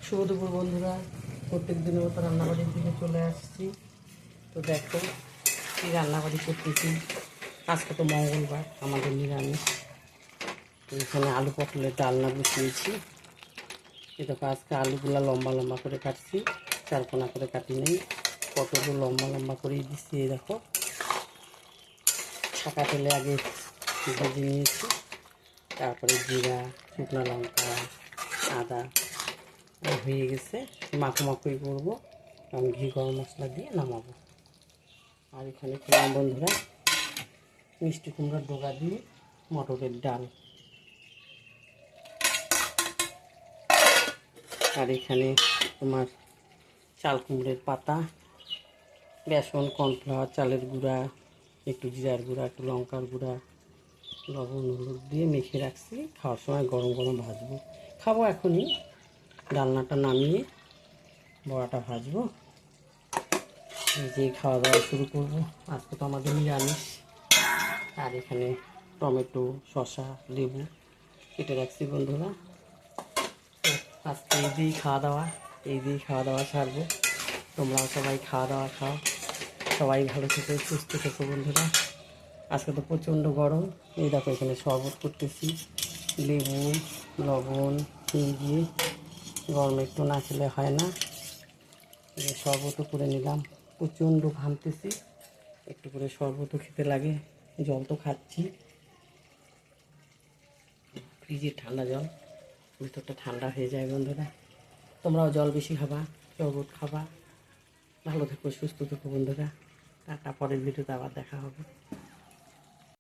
শুভ দুপুর বন্ধুরা, প্রত্যেক দিনের মতো রান্নাবাড়ির দিকে চলে আসছি। তো দেখো কী রান্নাবাড়ি করতেছি। আজকে তো মঙ্গলবার, আমাদের নিরামিষ। তো এখানে আলু পটলের ডালনা বসিয়েছি। এ দেখো আজকে আলুগুলো লম্বা লম্বা করে কাটছি, চারকোনা করে কাটি নেই, পটলও লম্বা লম্বা করেই দিচ্ছি। এই দেখো ছাকা তেলে আগে ভেজে নিয়েছি, তারপরে জিরা, শুকনো লঙ্কা, আদা হয়ে গেছে। মাখোই করবো, আমি ঘি গরম মশলা দিয়ে নামাবো। আর এখানে করলাম বন্ধুরা মিষ্টি কুমড়ার ডোকা দিয়ে মটরের ডাল। আর এখানে তোমার চাল কুমড়ের পাতা, বেসন, কর্নফ্লাওয়ার, চালের গুঁড়া, একটু জিরার গুঁড়া, একটু লঙ্কার গুঁড়া, লবণ হলুদ দিয়ে মেখে রাখছি। খাওয়ার সময় গরম গরম ভাজবো, খাবো এখনই। ডালনাটা নামিয়ে বড়াটা ভাজবো, যে খাওয়া দাওয়া শুরু করবো। আজকে তো আমাদের নিরামিষ। আর এখানে টমেটো, শসা, লেবু কেটে রাখছি বন্ধুরা। তো আজকে এই দিয়েই খাওয়া দাওয়া সারবো। তোমরাও সবাই খাওয়া দাওয়া খাও, সবাই ভালো থেকো, সুস্থ থেকো বন্ধুরা। আজকে তো প্রচণ্ড গরম। এই দেখো এখানে শরবত করতেছি, লেবু, লবণ, চিনি দিয়ে। গরমে একটু না খেলে হয় না। শরবতও করে নিলাম, প্রচণ্ড ঘামতেছি, একটু করে শরবতও খেতে লাগে। জল তো খাচ্ছি, ফ্রিজের ঠান্ডা জল, ভিতরটা ঠান্ডা হয়ে যায় বন্ধুরা। তোমরাও জল বেশি খাবা, শরবত খাবা। ভালো থেকো, সুস্থ থেকো বন্ধুরা। টাটা, পরের ভিডিওতে আবার দেখা হবে।